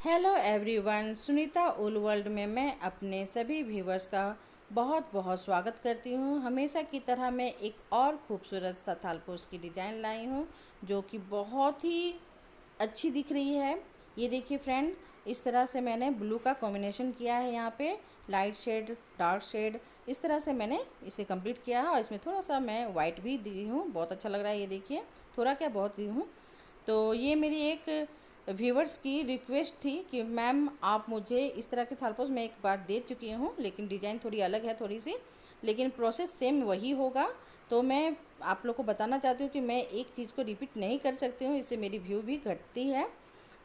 Hello everyone, Sunita उल world में मैं अपने सभी व्यूवर्स का बहुत बहुत स्वागत करती हूँ। हमेशा की तरह मैं एक और खूबसूरत सा थालपोश की डिज़ाइन लाई हूँ जो कि बहुत ही अच्छी दिख रही है। ये देखिए फ्रेंड, इस तरह से मैंने ब्लू का कॉम्बिनेशन किया है। यहाँ पे लाइट शेड, डार्क शेड, इस तरह से मैंने इसे कंप्लीट किया है और इसमें थोड़ा सा मैं वाइट भी दी हूँ। बहुत अच्छा लग रहा है। ये देखिए, थोड़ा क्या बहुत दी हूँ। तो ये मेरी एक व्यूवर्स की रिक्वेस्ट थी कि मैम आप मुझे इस तरह के थालपोश मैं एक बार दे चुकी हूँ, लेकिन डिज़ाइन थोड़ी अलग है थोड़ी सी, लेकिन प्रोसेस सेम वही होगा। तो मैं आप लोग को बताना चाहती हूँ कि मैं एक चीज़ को रिपीट नहीं कर सकती हूँ, इससे मेरी व्यू भी घटती है।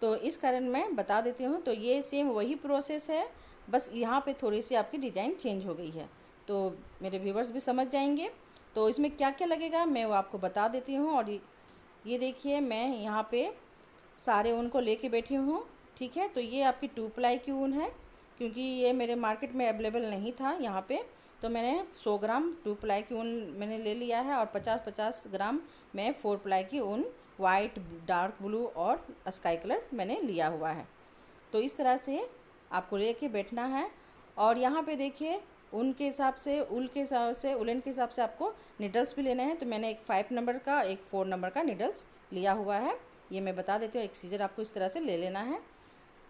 तो इस कारण मैं बता देती हूँ। तो ये सेम वही प्रोसेस है, बस यहाँ पे थोड़ी सी आपकी डिज़ाइन चेंज हो गई है, तो मेरे व्यूवर्स भी समझ जाएंगे। तो इसमें क्या क्या लगेगा मैं वो आपको बता देती हूँ। और ये देखिए, मैं यहाँ पे सारे ऊन को लेके बैठी हूँ। ठीक है, तो ये आपकी 2 प्लाई की ऊन है, क्योंकि ये मेरे मार्केट में अवेलेबल नहीं था यहाँ पे। तो मैंने 100 ग्राम 2 प्लाई की ऊन मैंने ले लिया है और 50-50 ग्राम मैं 4 प्लाई की ऊन वाइट, डार्क ब्लू और स्काई कलर मैंने लिया हुआ है। तो इस तरह से आपको लेके बैठना है। और यहाँ पे देखिए, ऊन के हिसाब से, उल के हिसाब से, उलन के हिसाब से आपको निडल्स भी लेने हैं। तो मैंने एक 5 नंबर का, एक 4 नंबर का निडल्स लिया हुआ है। ये मैं बता देती हूँ। एक सीजर आपको इस तरह से ले लेना है।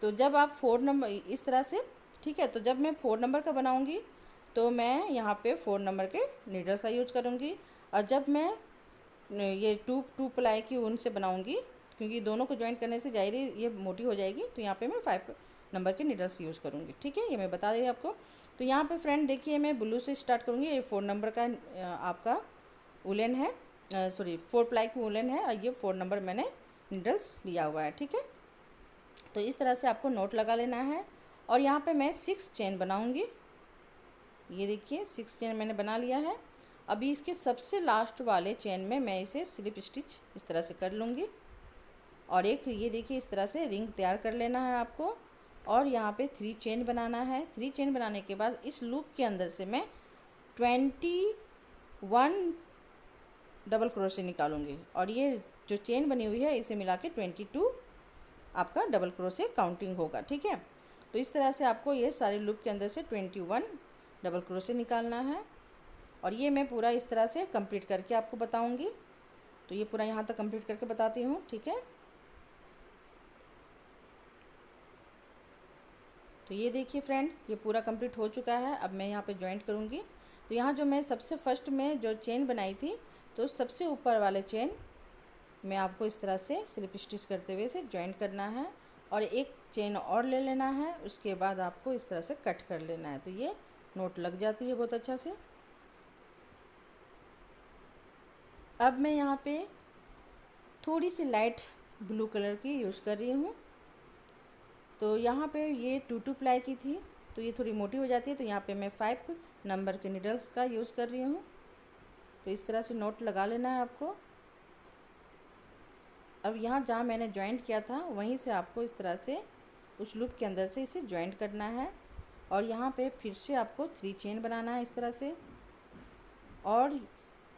तो जब आप 4 नंबर इस तरह से, ठीक है, तो जब मैं 4 नंबर का बनाऊँगी तो मैं यहाँ पे 4 नंबर के नीडल्स का यूज करूँगी। और जब मैं ये टू प्लाई की ऊन से बनाऊँगी, क्योंकि दोनों को ज्वाइन करने से जाहिर है ये मोटी हो जाएगी, तो यहाँ पे मैं 5 नंबर के नीडल्स यूज़ करूँगी। ठीक है, ये मैं बता रही हूँ आपको। तो यहाँ पे फ्रेंड देखिए, मैं ब्लू से स्टार्ट करूँगी। ये 4 नंबर का आपका उलन है, सॉरी 4 प्लाई की उलन है, और ये 4 नंबर मैंने नीडल्स लिया हुआ है। ठीक है, तो इस तरह से आपको नोट लगा लेना है। और यहाँ पे मैं 6 चेन बनाऊँगी। ये देखिए, 6 चेन मैंने बना लिया है। अभी इसके सबसे लास्ट वाले चेन में मैं इसे स्लिप स्टिच इस तरह से कर लूँगी। और एक ये देखिए, इस तरह से रिंग तैयार कर लेना है आपको। और यहाँ पे 3 चेन बनाना है। 3 चेन बनाने के बाद इस लूप के अंदर से मैं 21 डबल क्रोशे निकालूंगी। और ये जो चेन बनी हुई है इसे मिला के 22 आपका डबल क्रोशे काउंटिंग होगा। ठीक है, तो इस तरह से आपको ये सारे लूप के अंदर से 21 डबल क्रोशे निकालना है। और ये मैं पूरा इस तरह से कंप्लीट करके आपको बताऊंगी। तो ये पूरा यहाँ तक कंप्लीट करके बताती हूँ। ठीक है, तो ये देखिए फ्रेंड, ये पूरा कंप्लीट हो चुका है। अब मैं यहाँ पे जॉइंट करूँगी। तो यहाँ जो मैं सबसे फर्स्ट में जो चेन बनाई थी, तो सबसे ऊपर वाले चेन में आपको इस तरह से स्लिप स्टिच करते हुए इसे जॉइंट करना है। और एक चेन और ले लेना है, उसके बाद आपको इस तरह से कट कर लेना है। तो ये नोट लग जाती है बहुत अच्छा से। अब मैं यहाँ पे थोड़ी सी लाइट ब्लू कलर की यूज़ कर रही हूँ। तो यहाँ पे ये 2 प्लाई की थी, तो ये थोड़ी मोटी हो जाती है। तो यहाँ पे मैं 5 नंबर के निडल्स का यूज़ कर रही हूँ। तो इस तरह से नोट लगा लेना है आपको। अब यहाँ जहाँ मैंने जॉइंट किया था वहीं से आपको इस तरह से उस लूप के अंदर से इसे जॉइंट करना है। और यहाँ पे फिर से आपको 3 चेन बनाना है इस तरह से। और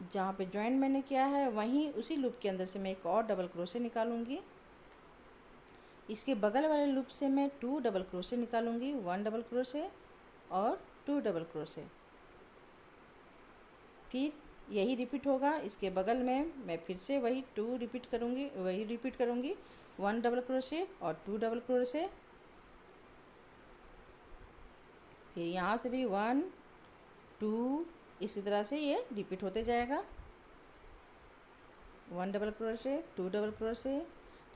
जहाँ पे जॉइंट मैंने किया है वहीं उसी लूप के अंदर से मैं एक और डबल क्रोशे निकालूंगी। इसके बगल वाले लूप से मैं 2 डबल क्रोशे निकालूंगी, 1 डबल क्रोशे और 2 डबल क्रोशे। फिर यही रिपीट होगा। इसके बगल में मैं फिर से वही 2 रिपीट करूँगी, 1 डबल क्रोशे और 2 डबल क्रोशे। फिर यहाँ से भी 1 2, इसी तरह से ये रिपीट होते जाएगा। 1 डबल क्रोशे, 2 डबल क्रोशे।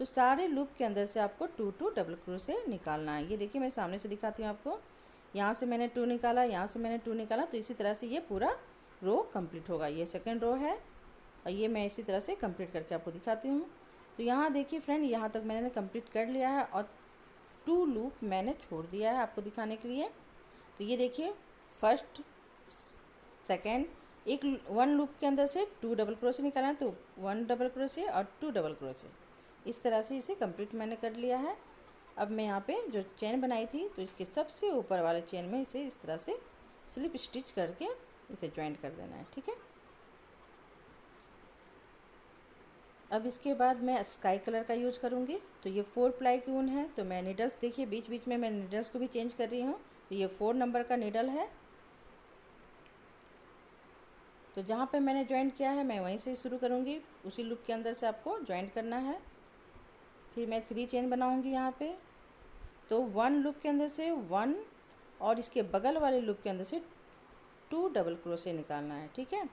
तो सारे लूप के अंदर से आपको 2 डबल क्रोशे निकालना है। ये देखिए, मैं सामने से दिखाती हूँ आपको। यहाँ से मैंने 2 निकाला, यहाँ से मैंने 2 निकाला। तो इसी तरह से ये पूरा रो कंप्लीट होगा। ये सेकंड रो है और ये मैं इसी तरह से कंप्लीट करके आपको दिखाती हूँ। तो यहाँ देखिए फ्रेंड, यहाँ तक मैंने कंप्लीट कर लिया है और 2 लूप मैंने छोड़ दिया है आपको दिखाने के लिए। तो ये देखिए, फर्स्ट, सेकेंड, एक 1 लूप के अंदर से 2 डबल क्रोशे निकालना है। तो 1 डबल क्रोशे और 2 डबल क्रोशे, इस तरह से इसे कंप्लीट मैंने कर लिया है। अब मैं यहाँ पे जो चेन बनाई थी, तो इसके सबसे ऊपर वाले चेन में इसे इस तरह से स्लिप स्टिच करके इसे ज्वाइंट कर देना है। ठीक है, अब इसके बाद मैं स्काई कलर का यूज करूँगी। तो ये 4 प्लाई की ऊन है, तो मैं नीडल्स देखिए बीच बीच में मैं नीडल्स को भी चेंज कर रही हूँ। तो ये 4 नंबर का नीडल है, तो जहाँ पे मैंने ज्वाइंट किया है मैं वहीं से शुरू करूँगी, उसी लूप के अंदर से आपको ज्वाइंट करना है। फिर मैं 3 चेन बनाऊँगी यहाँ पे। तो 1 लूप के अंदर से 1 और इसके बगल वाले लूप के अंदर से 2 डबल क्रोशे निकालना है, ठीक है।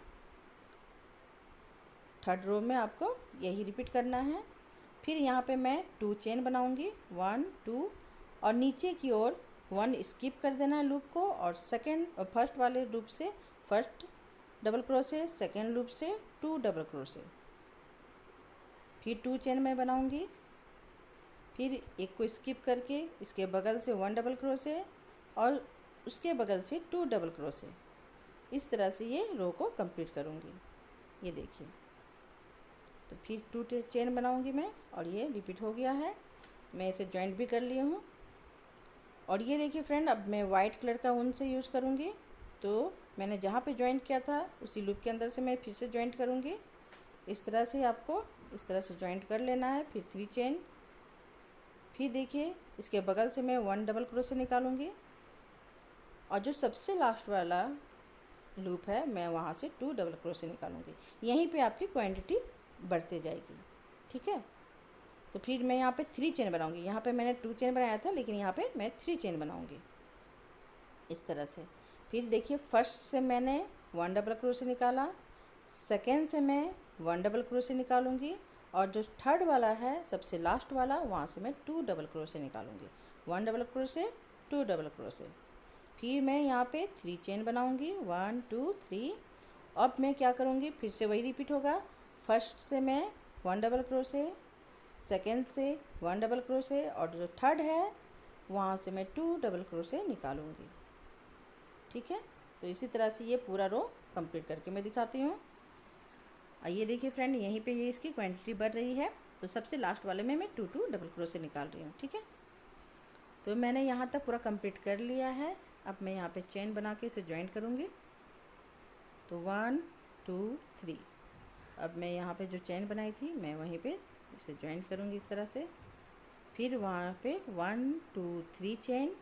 थर्ड रो में आपको यही रिपीट करना है। फिर यहाँ पे मैं 2 चेन बनाऊँगी, 1 2, और नीचे की ओर 1 स्किप कर देना है लूप को, और फर्स्ट वाले लूप से first double crochet, second loop से 2 डबल क्रोशे, फिर 2 चेन मैं बनाऊँगी। फिर एक को स्किप करके इसके बगल से 1 डबल क्रोशे और उसके बगल से 2 डबल क्रोशे, इस तरह से ये रो को कंप्लीट करूँगी। ये देखिए, तो फिर 2 चेन बनाऊँगी मैं, और ये रिपीट हो गया है। मैं इसे जॉइंट भी कर ली हूँ। और ये देखिए फ्रेंड, अब मैं वाइट कलर का ऊन से यूज़ करूँगी। तो मैंने जहाँ पे जॉइंट किया था उसी लूप के अंदर से मैं फिर से जॉइंट करूँगी। इस तरह से आपको इस तरह से जॉइंट कर लेना है। फिर 3 चेन, फिर देखिए इसके बगल से मैं 1 डबल क्रोशे निकालूंगी, और जो सबसे लास्ट वाला लूप है मैं वहाँ से 2 डबल क्रोशे निकालूंगी। यहीं पे आपकी क्वांटिटी बढ़ते जाएगी, ठीक है। तो फिर मैं यहाँ पे 3 चेन बनाऊंगी। यहाँ पे मैंने 2 चेन बनाया था, लेकिन यहाँ पे मैं 3 चेन बनाऊंगी इस तरह से। फिर देखिए फर्स्ट से मैंने 1 डबल क्रोशे निकाला, सेकेंड से मैं 1 डबल क्रोशे निकालूंगी, और जो थर्ड वाला है सबसे लास्ट वाला वहाँ से मैं 2 डबल क्रोशे निकालूंगी। 1 डबल क्रोशे, 2 डबल क्रोशे। फिर मैं यहाँ पे 3 चेन बनाऊंगी, 1 2 3। अब मैं क्या करूँगी, फिर से वही रिपीट होगा। फर्स्ट से मैं 1 डबल क्रोशे, सेकेंड से 1 डबल क्रोशे, और जो थर्ड है वहाँ से मैं 2 डबल क्रोशे निकालूंगी, ठीक है। तो इसी तरह से ये पूरा रो कंप्लीट करके मैं दिखाती हूँ। ये देखिए फ्रेंड, यहीं पे ये इसकी क्वांटिटी बढ़ रही है। तो सबसे लास्ट वाले में मैं 2 डबल क्रोशे निकाल रही हूँ, ठीक है। तो मैंने यहाँ तक पूरा कंप्लीट कर लिया है। अब मैं यहाँ पे चेन बना के इसे ज्वाइंट करूँगी। तो 1 2 3। अब मैं यहाँ पे जो चेन बनाई थी मैं वहीं पे इसे ज्वाइंट करूँगी इस तरह से। फिर वहाँ पे 1 2 3 चेन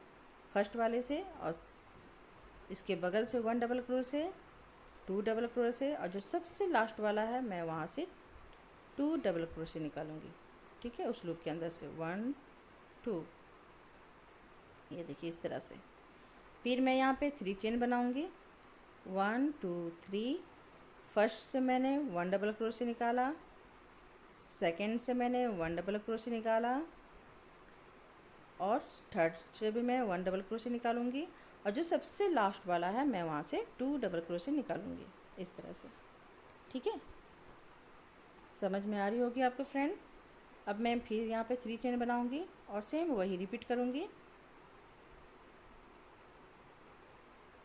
फर्स्ट वाले से, और इसके बगल से 1 डबल क्रोशे, 2 डबल क्रोशे, और जो सबसे लास्ट वाला है मैं वहाँ से 2 डबल क्रोशे निकालूंगी, ठीक है, उस लूप के अंदर से 1 2। ये देखिए इस तरह से। फिर मैं यहाँ पे 3 चेन बनाऊंगी, 1 2 3। फर्स्ट से मैंने 1 डबल क्रोशे निकाला, सेकेंड से मैंने 1 डबल क्रोशे निकाला, और थर्ड से भी मैं 1 डबल क्रोशे निकालूंगी, और जो सबसे लास्ट वाला है मैं वहाँ से 2 डबल क्रोशे निकालूंगी इस तरह से, ठीक है। समझ में आ रही होगी आपके फ्रेंड। अब मैं फिर यहाँ पे 3 चेन बनाऊंगी और सेम वही रिपीट करूँगी।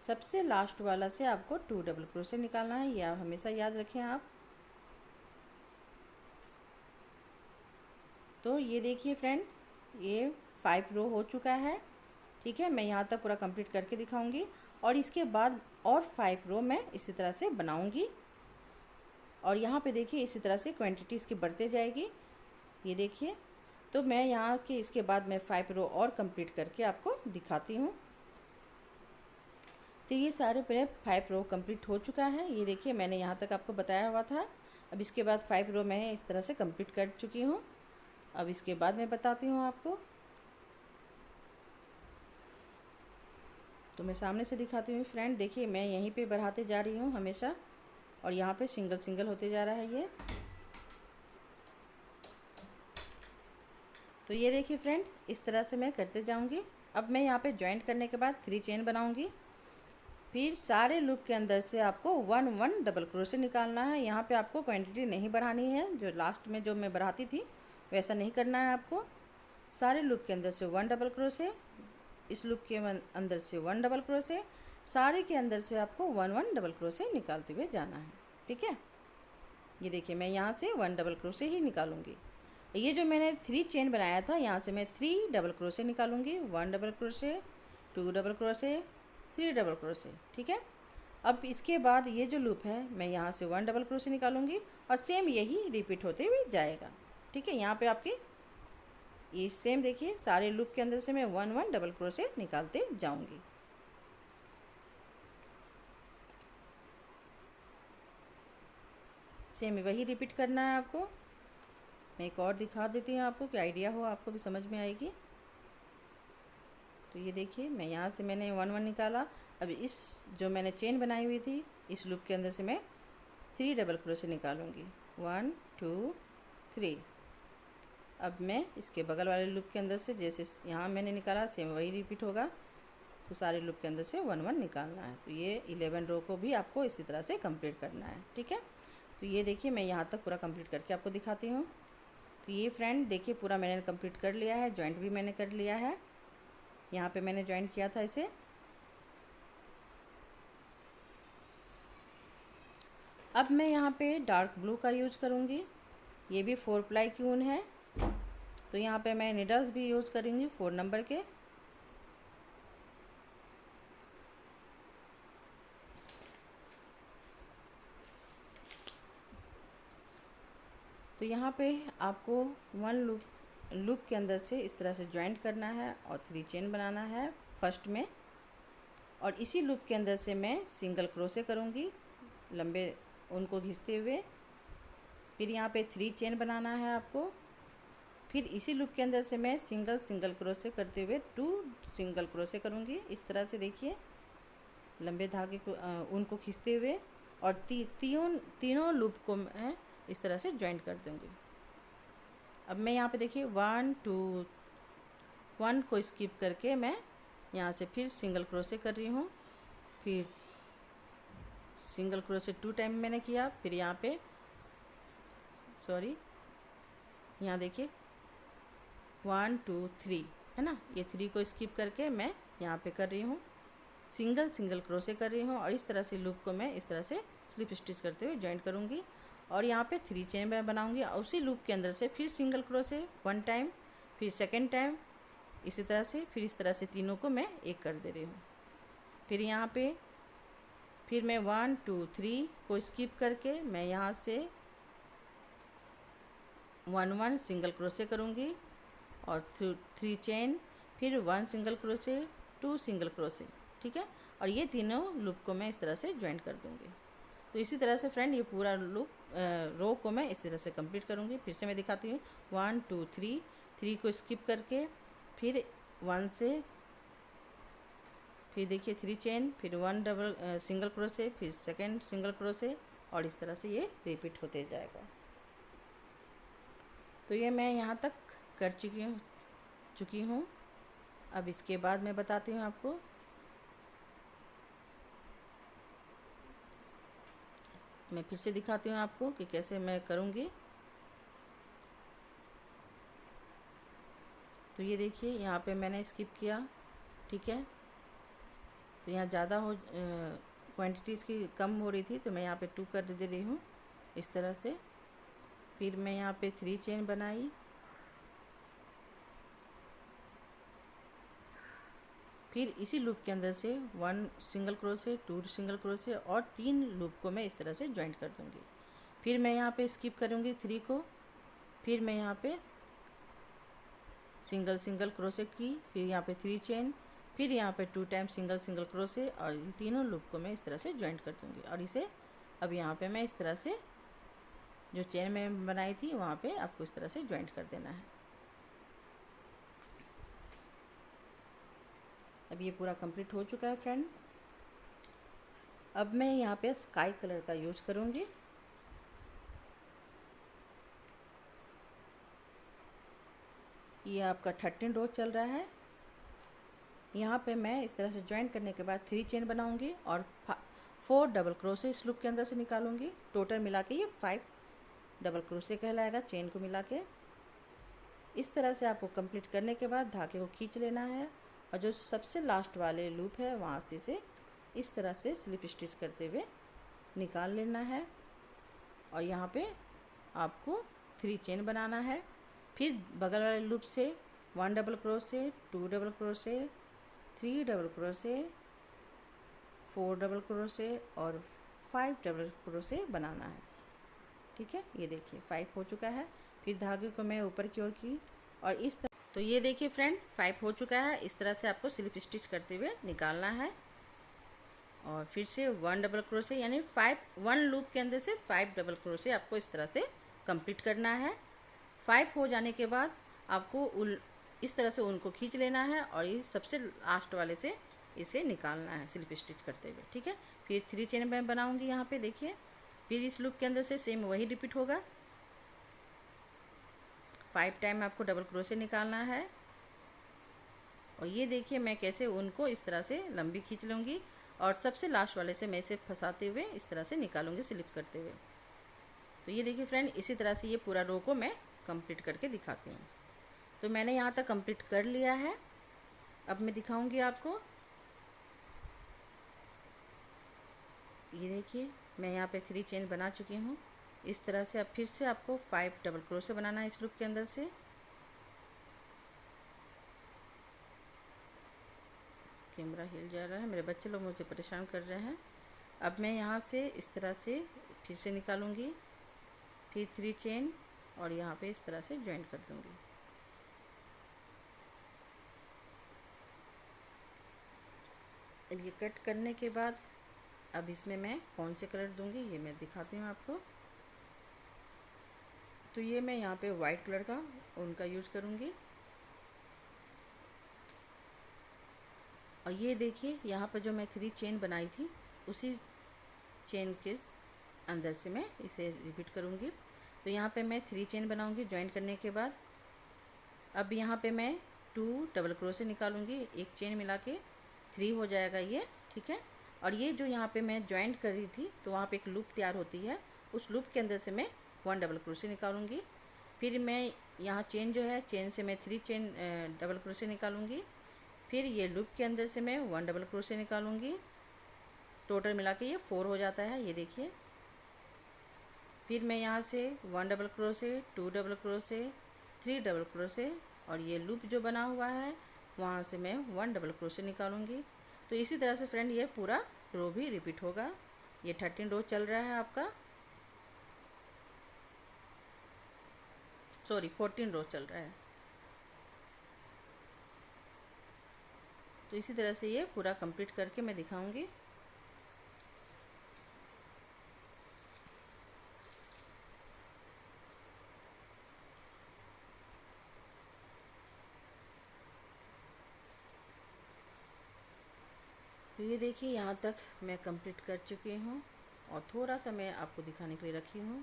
सबसे लास्ट वाला से आपको 2 डबल क्रोशे निकालना है, यह हमेशा याद रखें आप। तो ये देखिए फ्रेंड, ये 5 रो हो चुका है, ठीक है। मैं यहाँ तक पूरा कंप्लीट करके दिखाऊंगी, और इसके बाद और 5 रो मैं इसी तरह से बनाऊंगी। और यहाँ पे देखिए इसी तरह से क्वांटिटी इसकी बढ़ते जाएगी, ये देखिए। तो मैं यहाँ के इसके बाद मैं 5 रो और कंप्लीट करके आपको दिखाती हूँ। तो ये सारे मेरे 5 रो कंप्लीट हो चुका है, ये देखिए मैंने यहाँ तक आपको बताया हुआ था। अब इसके बाद 5 रो मैं इस तरह से कंप्लीट कर चुकी हूँ। अब इसके बाद मैं बताती हूँ आपको। तो मैं सामने से दिखाती हूँ फ्रेंड, देखिए मैं यहीं पे बढ़ाते जा रही हूँ हमेशा, और यहाँ पे सिंगल सिंगल होते जा रहा है ये। तो ये देखिए फ्रेंड, इस तरह से मैं करते जाऊँगी। अब मैं यहाँ पे ज्वाइंट करने के बाद 3 चेन बनाऊँगी। फिर सारे लूप के अंदर से आपको 1 1 डबल क्रोशे निकालना है। यहाँ पे आपको क्वांटिटी नहीं बढ़ानी है, जो लास्ट में जो मैं बढ़ाती थी वैसा नहीं करना है आपको। सारे लूप के अंदर से 1 डबल क्रोशे, इस लूप के अंदर से 1 डबल क्रोशे, सारे के अंदर से आपको 1 1 डबल क्रोशे निकालते हुए जाना है, ठीक है। ये देखिए मैं यहाँ से 1 डबल क्रोशे ही निकालूंगी। ये जो मैंने 3 चेन बनाया था यहाँ से मैं 3 डबल क्रोशे निकालूंगी, 1 double crochet, 2 double crochet, 3 double crochet, ठीक है। अब इसके बाद ये जो लूप है मैं यहाँ से 1 डबल क्रोशे निकालूंगी और सेम यही रिपीट होते हुए जाएगा। ठीक है, यहाँ पे आपके ये सेम देखिए सारे लूप के अंदर से मैं 1 डबल क्रोशे निकालते जाऊंगी। सेम वही रिपीट करना है आपको। मैं एक और दिखा देती हूँ आपको कि आइडिया हो, आपको भी समझ में आएगी। तो ये देखिए मैं यहाँ से मैंने 1 निकाला। अब इस जो मैंने चेन बनाई हुई थी इस लूप के अंदर से मैं 3 डबल क्रोशे निकालूंगी, 1 2 3। अब मैं इसके बगल वाले लूप के अंदर से जैसे यहाँ मैंने निकाला सेम वही रिपीट होगा। तो सारे लूप के अंदर से 1 निकालना है। तो ये 11 रो को भी आपको इसी तरह से कंप्लीट करना है। ठीक है, तो ये देखिए मैं यहाँ तक पूरा कंप्लीट करके आपको दिखाती हूँ। तो ये फ्रेंड देखिए पूरा मैंने कंप्लीट कर लिया है, जॉइंट भी मैंने कर लिया है। यहाँ पे मैंने जॉइंट किया था इसे। अब मैं यहाँ पे डार्क ब्लू का यूज करूँगी। ये भी 4 प्लाई की ऊन है। तो यहाँ पे मैं निडल्स भी यूज़ करूँगी 4 नंबर के। तो यहाँ पे आपको 1 लूप के अंदर से इस तरह से ज्वाइंट करना है और 3 चेन बनाना है फर्स्ट में। और इसी लूप के अंदर से मैं सिंगल क्रोशे करूँगी लंबे ऊन को घिसते हुए। फिर यहाँ पे 3 चेन बनाना है आपको। फिर इसी लूप के अंदर से मैं सिंगल क्रोशे करते हुए 2 सिंगल क्रोशे करूँगी इस तरह से। देखिए लंबे धागे को ऊन को खींचते हुए और तीनों लूप को मैं इस तरह से ज्वाइंट कर दूँगी। अब मैं यहाँ पे देखिए 1 2 1 को स्किप करके मैं यहाँ से फिर सिंगल क्रोशे कर रही हूँ। फिर सिंगल क्रोशे 2 टाइम मैंने किया। फिर यहाँ पे यहाँ देखिए 1 2 3 है ना, ये 3 को स्किप करके मैं यहाँ पे कर रही हूँ सिंगल क्रोशे कर रही हूँ। और इस तरह से लूप को मैं इस तरह से स्लिप स्टिच करते हुए जॉइंट करूँगी और यहाँ पे 3 चेन मैं बनाऊँगी। और उसी लूप के अंदर से फिर सिंगल क्रोशे 1 टाइम, फिर सेकेंड टाइम इसी तरह से, फिर इस तरह से तीनों को मैं एक कर दे रही हूँ। फिर यहाँ पे फिर मैं 1 2 3 को स्किप करके मैं यहाँ से 1 सिंगल क्रोशे करूँगी और 3 चेन, फिर 1 सिंगल क्रोशे 2 सिंगल क्रोशे। ठीक है, और ये तीनों लूप को मैं इस तरह से ज्वाइंट कर दूँगी। तो इसी तरह से फ्रेंड ये पूरा लूप रो को मैं इस तरह से कंप्लीट करूँगी। फिर से मैं दिखाती हूँ 1 2 3 को स्किप करके फिर 1 से, फिर देखिए 3 चेन, फिर 1 डबल सिंगल क्रोशे, फिर सेकेंड सिंगल क्रोशे और इस तरह से ये रिपीट होते जाएगा। तो ये मैं यहाँ तक कर चुकी हूँ। अब इसके बाद मैं बताती हूँ आपको। मैं फिर से दिखाती हूँ आपको कि कैसे मैं करूँगी। तो ये देखिए यहाँ पे मैंने स्किप किया। ठीक है, तो यहाँ ज़्यादा क्वांटिटीज़ की कम हो रही थी तो मैं यहाँ पे 2 कर दे रही हूँ इस तरह से। फिर मैं यहाँ पे 3 चेन बनाई, फिर इसी लूप के अंदर से 1 सिंगल क्रोशे 2 सिंगल क्रोशे और 3 लूप को मैं इस तरह से ज्वाइंट कर दूँगी। फिर मैं यहाँ पे स्किप करूँगी 3 को, फिर मैं यहाँ पे सिंगल क्रोशे की, फिर यहाँ पे 3 चेन, फिर यहाँ पे 2 टाइम सिंगल क्रोशे और ये तीनों लूप को मैं इस तरह से ज्वाइंट कर दूँगी। और इसे अब यहाँ पे मैं इस तरह से जो चेन में बनाई थी वहाँ पे आपको इस तरह से ज्वाइंट कर देना है। अब ये पूरा कंप्लीट हो चुका है फ्रेंड। अब मैं यहाँ पे स्काई कलर का यूज करूँगी। ये आपका 13 रो चल रहा है। यहाँ पे मैं इस तरह से ज्वाइंट करने के बाद 3 चेन बनाऊँगी और 4 डबल क्रोशे इस लूप के अंदर से निकालूँगी। टोटल मिला के ये 5 डबल क्रोशे कहलाएगा चेन को मिला के। इस तरह से आपको कंप्लीट करने के बाद धागे को खींच लेना है और जो सबसे लास्ट वाले लूप है वहाँ से इसे इस तरह से स्लिप स्टिच करते हुए निकाल लेना है। और यहाँ पे आपको 3 चेन बनाना है। फिर बगल वाले लूप से 1 double crochet 2 double crochet 3 double crochet 4 double crochet और 5 डबल क्रोशे बनाना है। ठीक है, ये देखिए 5 हो चुका है। फिर धागे को मैं ऊपर की ओर की और इस तरह, तो ये देखिए फ्रेंड 5 हो चुका है। इस तरह से आपको स्लिप स्टिच करते हुए निकालना है और फिर से 1 डबल क्रोशे यानी 1 लूप के अंदर से 5 डबल क्रोशे आपको इस तरह से कंप्लीट करना है। 5 हो जाने के बाद आपको इस तरह से उनको खींच लेना है और ये सबसे लास्ट वाले से इसे निकालना है स्लिप स्टिच करते हुए। ठीक है, फिर 3 चेन मैं बनाऊंगी यहाँ पे देखिए। फिर इस लूप के अंदर से सेम वही रिपीट होगा। 5 टाइम आपको डबल क्रोशे निकालना है और ये देखिए मैं कैसे उनको इस तरह से लंबी खींच लूँगी और सबसे लास्ट वाले से मैं इसे फंसाते हुए इस तरह से निकालूंगी स्लिप करते हुए। तो ये देखिए फ्रेंड, इसी तरह से ये पूरा रो को मैं कंप्लीट करके दिखाती हूँ। तो मैंने यहाँ तक कंप्लीट कर लिया है। अब मैं दिखाऊंगी आपको। ये देखिए मैं यहाँ पे 3 चेन बना चुकी हूँ। इस तरह से अब फिर से आपको 5 डबल क्रोशे बनाना है इस लूप के अंदर से। कैमरा हिल जा रहा है, मेरे बच्चे लोग मुझे परेशान कर रहे हैं। अब मैं यहाँ से इस तरह से फिर से निकालूंगी, फिर 3 चेन और यहाँ पे इस तरह से ज्वाइन कर दूंगी। अब ये कट करने के बाद अब इसमें मैं कौन से कलर दूंगी ये मैं दिखाती हूँ आपको। तो ये मैं यहाँ पे वाइट कलर का उनका यूज़ करूँगी। और ये देखिए यहाँ पर जो मैं 3 चेन बनाई थी उसी चेन के अंदर से मैं इसे रिपीट करूँगी। तो यहाँ पे मैं 3 चेन बनाऊँगी ज्वाइन करने के बाद। अब यहाँ पे मैं 2 डबल क्रोशे निकालूँगी, एक चेन मिला के 3 हो जाएगा ये। ठीक है, और ये जो यहाँ पे मैं ज्वाइंट कर रही थी तो वहाँ पे एक लूप तैयार होती है, उस लूप के अंदर से मैं 1 डबल क्रोशे निकालूँगी। फिर मैं यहाँ चेन जो है चेन से मैं 3 चेन डबल क्रोशे निकालूँगी। फिर ये लूप के अंदर से मैं 1 डबल क्रोशे निकालूँगी। टोटल मिला के ये 4 हो जाता है, ये देखिए। फिर मैं यहाँ से 1 double crochet, 2 double crochet, 3 double crochet और ये लूप जो बना हुआ है वहाँ से मैं 1 डबल क्रोशे निकालूँगी। तो इसी तरह से फ्रेंड ये पूरा रो भी रिपीट होगा। ये 13 रो चल रहा है आपका, सॉरी 14 रो चल रहा है। तो इसी तरह से ये पूरा कंप्लीट करके मैं दिखाऊंगी। तो ये देखिए यहाँ तक मैं कंप्लीट कर चुकी हूँ और थोड़ा सा मैं आपको दिखाने के लिए रखी हूँ।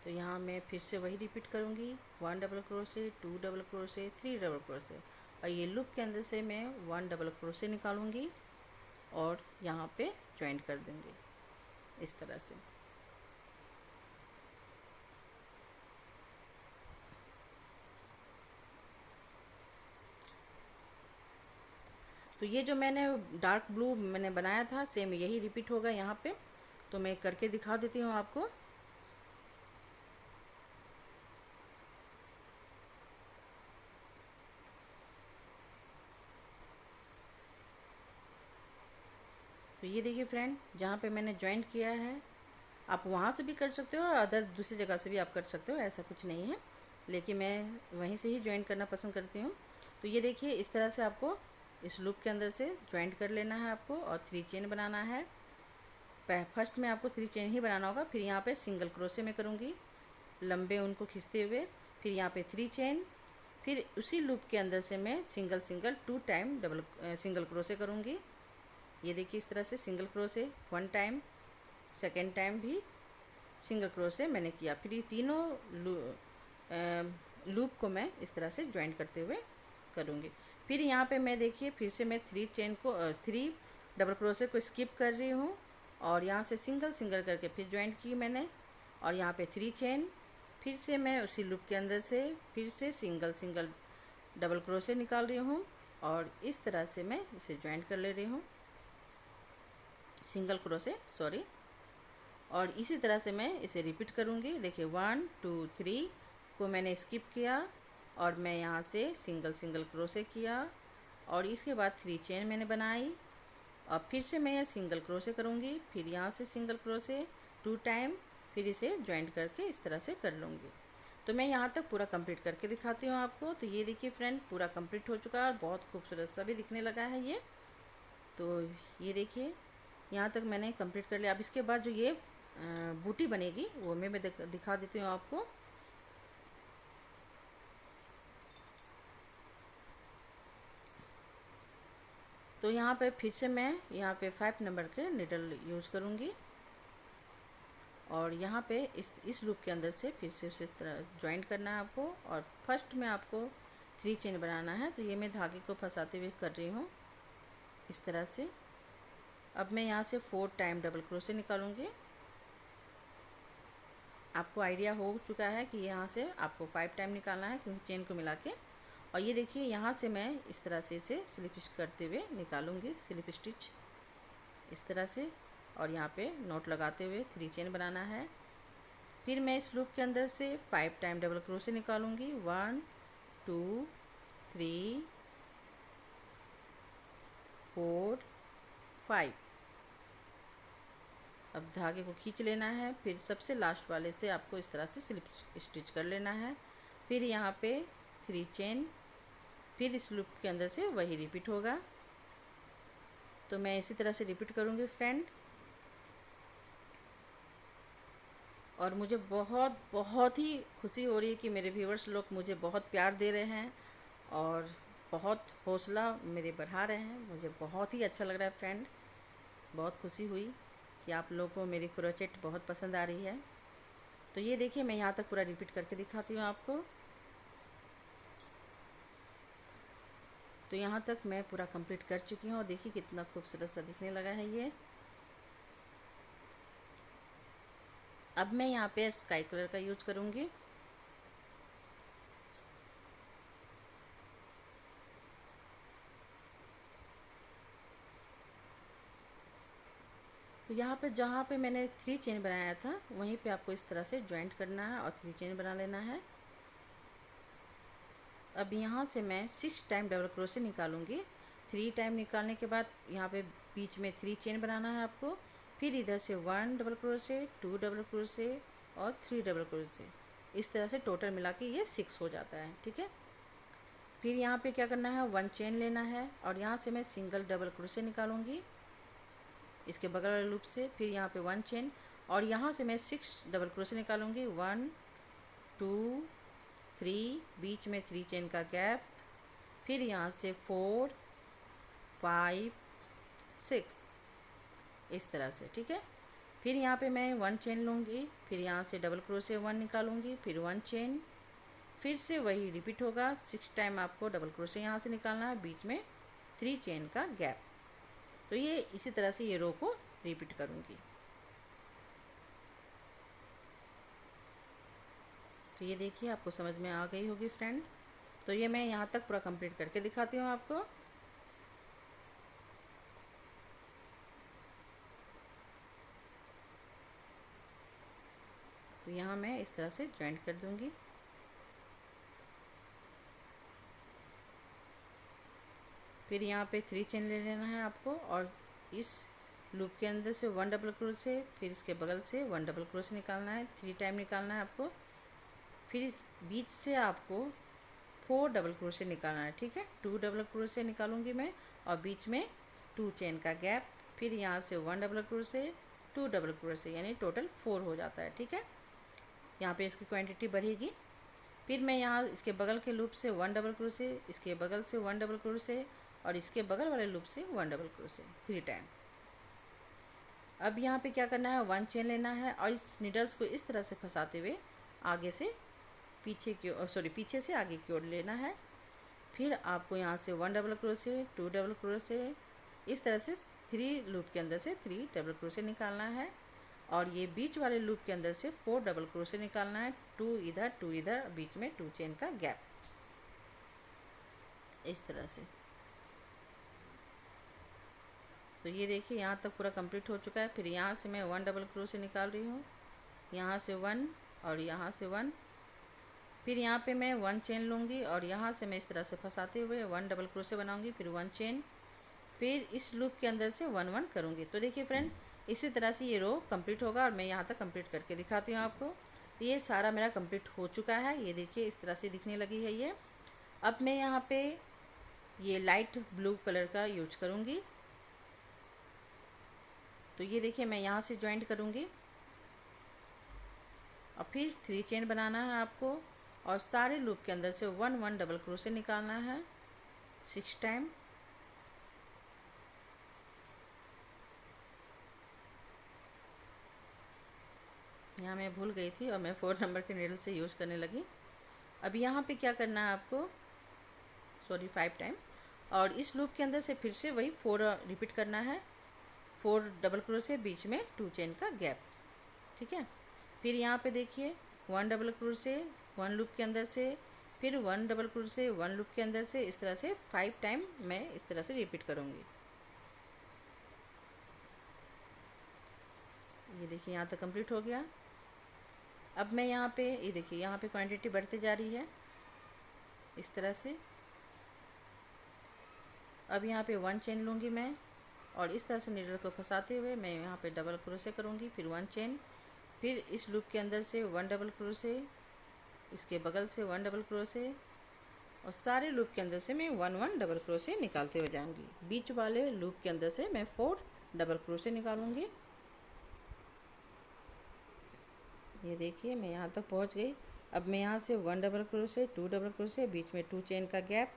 तो यहाँ मैं फिर से वही रिपीट करूँगी, 1 double crochet, 2 double crochet, 3 double crochet और ये लूप के अंदर से मैं 1 डबल क्रोशे निकालूँगी और यहाँ पे ज्वाइंट कर देंगे इस तरह से। तो ये जो मैंने डार्क ब्लू मैंने बनाया था सेम यही रिपीट होगा यहाँ पे। तो मैं करके दिखा देती हूँ आपको। तो ये देखिए फ्रेंड, जहाँ पे मैंने ज्वाइंट किया है आप वहाँ से भी कर सकते हो और अदर दूसरी जगह से भी आप कर सकते हो, ऐसा कुछ नहीं है, लेकिन मैं वहीं से ही ज्वाइंट करना पसंद करती हूँ। तो ये देखिए इस तरह से आपको इस लूप के अंदर से ज्वाइंट कर लेना है आपको और 3 चेन बनाना है। फर्स्ट में आपको 3 चेन ही बनाना होगा। फिर यहाँ पे सिंगल क्रोशे में करूँगी लंबे उनको खींचते हुए, फिर यहाँ पे 3 चेन, फिर उसी लूप के अंदर से मैं single 2 time double single crochet करूँगी। ये देखिए इस तरह से single crochet 1 time, second time भी सिंगल क्रोशे मैंने किया। फिर ये तीनों लूप को मैं इस तरह से ज्वाइंट करते हुए करूँगी। फिर यहाँ पे मैं देखिए फिर से मैं 3 चेन को 3 डबल क्रोशे को स्किप कर रही हूँ और यहाँ से सिंगल करके फिर ज्वाइंट की मैंने और यहाँ पे 3 चेन, फिर से मैं उसी लूप के अंदर से फिर से सिंगल डबल क्रोशे निकाल रही हूँ और इस तरह से मैं इसे ज्वाइंट कर ले रही हूँ, सिंगल क्रोशे सॉरी। और इसी तरह से मैं इसे रिपीट करूँगी। देखिए 1 2 3 को मैंने स्किप किया और मैं यहाँ से सिंगल क्रोशे किया और इसके बाद 3 चेन मैंने बनाई और फिर से मैं सिंगल क्रोशे करूँगी, फिर यहाँ से सिंगल क्रोशे 2 टाइम, फिर इसे ज्वाइंट करके इस तरह से कर लूँगी। तो मैं यहाँ तक पूरा कंप्लीट करके दिखाती हूँ आपको। तो ये देखिए फ्रेंड, पूरा कंप्लीट हो चुका है और बहुत खूबसूरत सा भी दिखने लगा है ये। तो ये देखिए यहाँ तक मैंने कंप्लीट कर लिया। अब इसके बाद जो ये बूटी बनेगी वो मैं दिखा देती हूँ आपको। तो यहाँ पे फिर से मैं यहाँ पे 5 नंबर के निडल यूज़ करूँगी और यहाँ पे इस लूप के अंदर से फिर से उसी तरह ज्वाइंट करना है आपको। और फर्स्ट में आपको 3 चेन बनाना है। तो ये मैं धागे को फंसाते हुए कर रही हूँ इस तरह से। अब मैं यहाँ से 4 टाइम डबल क्रोशे निकालूंगी। आपको आइडिया हो चुका है कि यहाँ से आपको 5 टाइम निकालना है क्योंकि चेन को मिला के। और ये देखिए यहाँ से मैं इस तरह से इसे स्लिप स्टिच करते हुए निकालूंगी, स्लिप स्टिच इस तरह से। और यहाँ पे नॉट लगाते हुए 3 चेन बनाना है। फिर मैं इस लूप के अंदर से 5 टाइम डबल क्रोशे निकालूंगी। 1 2 3 4 5। अब धागे को खींच लेना है, फिर सबसे लास्ट वाले से आपको इस तरह से स्लिप स्टिच कर लेना है। फिर यहाँ पे 3 चेन, फिर इस लूप के अंदर से वही रिपीट होगा। तो मैं इसी तरह से रिपीट करूँगी फ्रेंड। और मुझे बहुत बहुत ही खुशी हो रही है कि मेरे व्यूअर्स लोग मुझे बहुत प्यार दे रहे हैं और बहुत हौसला मेरे बढ़ा रहे हैं। मुझे बहुत ही अच्छा लग रहा है फ्रेंड, बहुत खुशी हुई कि आप लोगों को मेरी क्रोचेट बहुत पसंद आ रही है। तो ये देखिए मैं यहाँ तक पूरा रिपीट करके दिखाती हूँ आपको। तो यहाँ तक मैं पूरा कंप्लीट कर चुकी हूँ और देखिए कितना खूबसूरत सा दिखने लगा है ये। अब मैं यहाँ पे स्काई कलर का यूज करूँगी। तो यहाँ पे जहाँ पे मैंने 3 चेन बनाया था वहीं पे आपको इस तरह से ज्वाइंट करना है और 3 चेन बना लेना है। अब यहाँ से मैं 6 टाइम डबल क्रोशे निकालूंगी। 3 टाइम निकालने के बाद यहाँ पे बीच में 3 चेन बनाना है आपको। फिर इधर से 1 डबल क्रोशे, 2 डबल क्रोशे और 3 डबल क्रोशे। इस तरह से टोटल मिला के ये 6 हो जाता है, ठीक है। फिर यहाँ पे क्या करना है, 1 चेन लेना है और यहाँ से मैं सिंगल डबल क्रोशे निकालूंगी इसके बगल वाले लूप से। फिर यहाँ पे 1 चेन और यहाँ से मैं 6 डबल क्रोशे निकालूंगी। 1 2 3, बीच में 3 चेन का गैप। फिर यहाँ से 4 5 6 इस तरह से, ठीक है। फिर यहाँ पे मैं 1 चेन लूँगी, फिर यहाँ से डबल क्रोशे 1 निकालूंगी, फिर 1 चेन, फिर से वही रिपीट होगा। 6 टाइम आपको डबल क्रोशे यहाँ से निकालना है, बीच में 3 चेन का गैप। तो ये इसी तरह से ये रो को रिपीट करूँगी। तो ये देखिए आपको समझ में आ गई होगी फ्रेंड। तो ये मैं यहाँ तक पूरा कंप्लीट करके दिखाती हूँ आपको। तो यहाँ मैं इस तरह से ज्वाइंट कर दूँगी। फिर यहाँ पे 3 चेन ले लेना है आपको और इस लूप के अंदर से 1 डबल क्रोशे, फिर इसके बगल से 1 डबल क्रोशे निकालना है, 3 टाइम निकालना है आपको। फिर इस बीच से आपको 4 डबल क्रोशे निकालना है, ठीक है। 2 डबल क्रोशे निकालूंगी मैं और बीच में 2 चेन का गैप। फिर यहाँ से 1 डबल क्रोशे, 2 डबल क्रोशे, यानी टोटल 4 हो जाता है, ठीक है। यहाँ पे इसकी क्वांटिटी बढ़ेगी। फिर मैं यहाँ इसके बगल के लूप से 1 डबल क्रोशे, इसके बगल से 1 डबल क्रोशे और इसके बगल वाले लूप से 1 डबल क्रोशे 3 टाइम। अब यहाँ पे क्या करना है, 1 चेन लेना है और इस नीडल्स को इस तरह से फंसाते हुए आगे से पीछे की ओर, सॉरी पीछे से आगे की ओर लेना है। फिर आपको यहाँ से 1 डबल क्रोशे, 2 डबल क्रोशे, इस तरह से 3 लूप के अंदर से 3 डबल क्रोशे निकालना है और ये बीच वाले लूप के अंदर से 4 डबल क्रोशे निकालना है। 2 इधर 2 इधर, बीच में 2 चेन का गैप इस तरह से। तो ये देखिए यहाँ तक पूरा कंप्लीट हो चुका है। फिर यहाँ से मैं 1 डबल क्रोशे निकाल रही हूँ, यहाँ से 1 और यहाँ से 1। फिर यहाँ पे मैं 1 चेन लूँगी और यहाँ से मैं इस तरह से फंसाते हुए 1 डबल क्रोशे बनाऊँगी, फिर 1 चेन, फिर इस लूप के अंदर से 1 1 करूँगी। तो देखिए फ्रेंड, इसी तरह से ये रो कंप्लीट होगा और मैं यहाँ तक कंप्लीट करके दिखाती हूँ आपको। तो ये सारा मेरा कंप्लीट हो चुका है, ये देखिए इस तरह से दिखने लगी है ये। अब मैं यहाँ पे ये लाइट ब्लू कलर का यूज करूँगी। तो ये देखिए मैं यहाँ से ज्वाइंट करूँगी और फिर 3 चेन बनाना है आपको और सारे लूप के अंदर से 1 1 डबल क्रोशे निकालना है 6 टाइम। यहाँ मैं भूल गई थी और मैं 4 नंबर के नीडल से यूज़ करने लगी। अब यहाँ पे क्या करना है आपको, सॉरी 5 टाइम, और इस लूप के अंदर से फिर से वही 4 रिपीट करना है, 4 डबल क्रोशे, बीच में 2 चेन का गैप, ठीक है। फिर यहाँ पे देखिए 1 डबल क्रोशे 1 लूप के अंदर से, फिर 1 डबल क्रोशे 1 लूप के अंदर से, इस तरह से 5 टाइम मैं इस तरह से रिपीट करूँगी। ये देखिए यहाँ तक कंप्लीट हो गया। अब मैं यहाँ पे ये देखिए यहाँ पे क्वांटिटी बढ़ती जा रही है इस तरह से। अब यहाँ पे 1 चेन लूँगी मैं और इस तरह से नीडल को फंसाते हुए मैं यहाँ पे डबल क्रोशे करूँगी, फिर 1 चेन, फिर इस लूप के अंदर से 1 डबल क्रोशे, इसके बगल से 1 डबल क्रोशे और सारे लूप के अंदर से मैं 1 1 डबल क्रोशे निकालते हुए जाऊँगी। बीच वाले लूप के अंदर से मैं 4 डबल क्रोशे निकालूँगी। ये देखिए मैं यहाँ तक पहुँच गई। अब मैं यहाँ से 1 डबल क्रोशे 2 डबल क्रोशे, बीच में 2 चेन का गैप,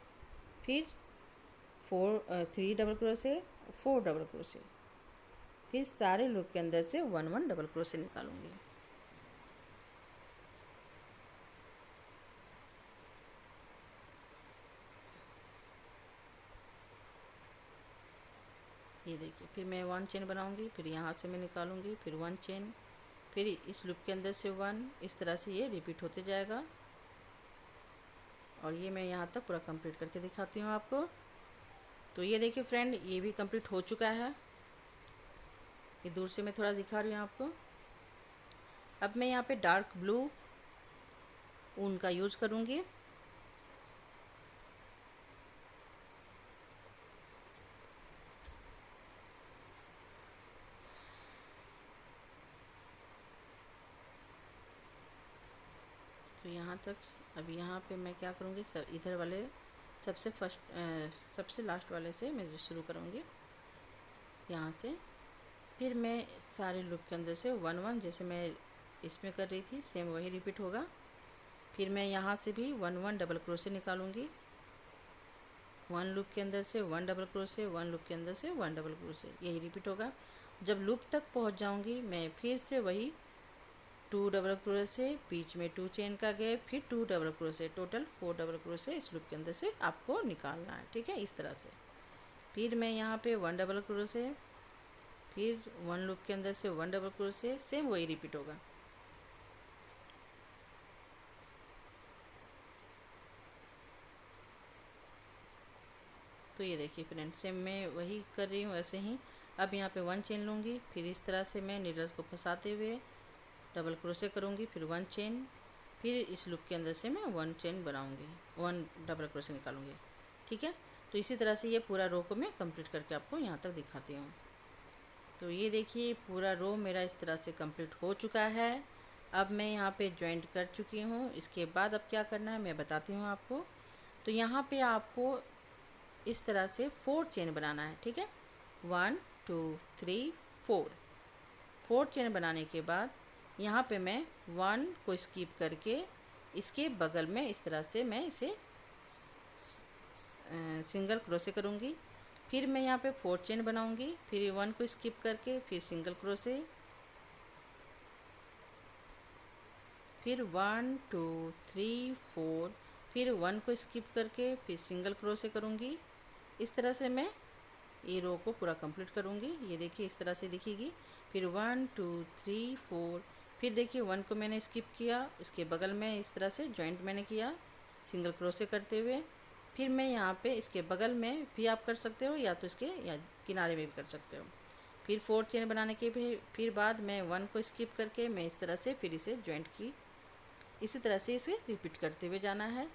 फिर 3 डबल क्रोशे 4 डबल क्रोशे, फिर सारे लूप के अंदर से 1 1 डबल क्रोशे निकालूंगी। ये देखिए फिर मैं 1 चेन बनाऊंगी, फिर यहाँ से मैं निकालूंगी, फिर 1 चेन, फिर इस लूप के अंदर से 1, इस तरह से ये रिपीट होते जाएगा। और ये मैं यहाँ तक पूरा कंप्लीट करके दिखाती हूँ आपको। तो ये देखिए फ्रेंड, ये भी कंप्लीट हो चुका है। ये दूर से मैं थोड़ा दिखा रही हूँ आपको। अब मैं यहाँ पे डार्क ब्लू ऊन का यूज करूँगी। तो यहाँ तक, अब यहाँ पे मैं क्या करूँगी, इधर वाले सबसे लास्ट वाले से मैं शुरू करूँगी यहाँ से। फिर मैं सारे लूप के अंदर से 1 1 जैसे मैं इसमें कर रही थी सेम वही रिपीट होगा। फिर मैं यहाँ से भी 1 1 डबल क्रोशे निकालूंगी, 1 लूप के अंदर से 1 डबल क्रोशे, 1 लूप के अंदर से 1 डबल क्रोशे, यही रिपीट होगा। जब लूप तक पहुँच जाऊँगी मैं फिर से वही 2 डबल क्रोशे, बीच में 2 चेन का गैप, फिर 2 double crochet, total 4 double crochet इस लूप के अंदर से आपको निकालना है, ठीक है, इस तरह से। फिर मैं यहाँ पे 1 डबल क्रोशे, फिर 1 लूप के अंदर से 1 डबल क्रोशे, सेम वही रिपीट होगा। तो ये देखिए फ्रेंड, सेम मैं वही कर रही हूँ वैसे ही। अब यहाँ पे 1 चेन लूँगी, फिर इस तरह से मैं नीडल्स को फंसाते हुए डबल क्रोशे करूँगी, फिर 1 चेन, फिर इस लूप के अंदर से मैं 1 चेन बनाऊँगी, 1 डबल क्रोशे निकालूँगी, ठीक है। तो इसी तरह से ये पूरा रो को मैं कंप्लीट करके आपको यहाँ तक दिखाती हूँ। तो ये देखिए पूरा रो मेरा इस तरह से कंप्लीट हो चुका है। अब मैं यहाँ पे ज्वाइंट कर चुकी हूँ। इसके बाद अब क्या करना है मैं बताती हूँ आपको। तो यहाँ पे आपको इस तरह से 4 चेन बनाना है, ठीक है, 1 2 3 4 चेन बनाने के बाद यहाँ पे मैं 1 को स्किप करके इसके बगल में इस तरह से मैं इसे सिंगल क्रोशे करूँगी। फिर मैं यहाँ पे 4 चेन बनाऊँगी, फिर 1 को स्किप करके फिर सिंगल क्रोशे, फिर 1 2 3 4, फिर 1 को स्किप करके फिर सिंगल क्रोशे करूँगी। इस तरह से मैं ये रो को पूरा कंप्लीट करूँगी। ये देखिए इस तरह से दिखेगी। फिर 1 2 3 4, फिर देखिए 1 को मैंने स्किप किया, इसके बगल में इस तरह से जॉइंट मैंने किया सिंगल क्रोशे करते हुए। फिर मैं यहाँ पे इसके बगल में भी आप कर सकते हो या तो इसके या किनारे में भी कर सकते हो। फिर 4 चेन बनाने के फिर बाद मैं 1 को स्किप करके मैं इस तरह से फिर इसे जॉइंट की, इसी तरह से इसे रिपीट करते हुए जाना है।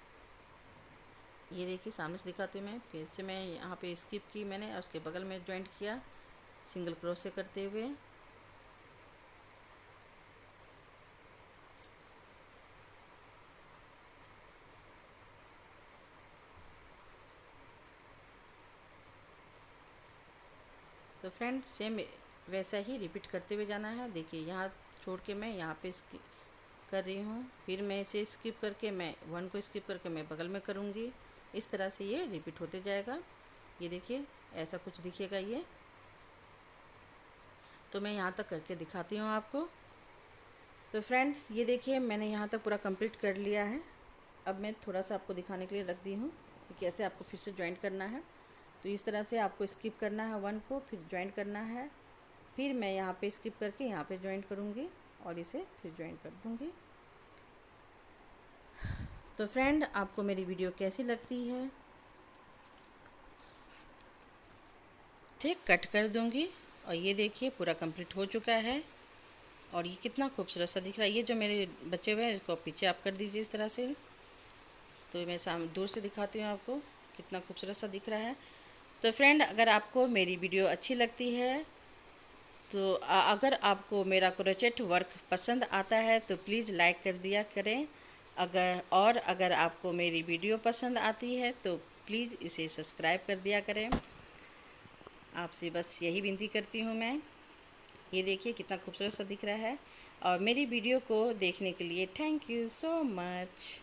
ये देखिए सामने से दिखाती हूँ मैं, फिर से मैं यहाँ पे स्किप की मैंने और उसके बगल में जॉइंट किया सिंगल क्रोशे करते हुए। तो फ्रेंड सेम वैसा ही रिपीट करते हुए जाना है। देखिए यहाँ छोड़ के मैं यहाँ पे स्किप कर रही हूँ, फिर मैं इसे स्किप करके मैं 1 को स्किप करके मैं बगल में करूँगी। इस तरह से ये रिपीट होते जाएगा। ये देखिए ऐसा कुछ दिखेगा ये। तो मैं यहाँ तक करके दिखाती हूँ आपको। तो फ्रेंड ये देखिए मैंने यहाँ तक पूरा कंप्लीट कर लिया है। अब मैं थोड़ा सा आपको दिखाने के लिए रख दी हूँ कि कैसे आपको फिर से ज्वाइंट करना है। तो इस तरह से आपको स्किप करना है 1 को, फिर ज्वाइंट करना है, फिर मैं यहाँ पे स्किप करके यहाँ पे ज्वाइंट करूँगी और इसे फिर ज्वाइंट कर दूँगी। तो फ्रेंड आपको मेरी वीडियो कैसी लगती है, इसे कट कर दूँगी। और ये देखिए पूरा कंप्लीट हो चुका है और ये कितना खूबसूरत सा दिख रहा है। ये जो मेरे बचे हुए हैं इसको पीछे आप कर दीजिए इस तरह से। तो मैं दूर से दिखाती हूँ आपको कितना खूबसूरत सा दिख रहा है। तो फ्रेंड अगर आपको मेरी वीडियो अच्छी लगती है तो अगर आपको मेरा क्रोचेट वर्क पसंद आता है तो प्लीज़ लाइक कर दिया करें। अगर आपको मेरी वीडियो पसंद आती है तो प्लीज़ इसे सब्सक्राइब कर दिया करें। आपसे बस यही विनती करती हूँ मैं। ये देखिए कितना खूबसूरत सा दिख रहा है। और मेरी वीडियो को देखने के लिए थैंक यू सो मच।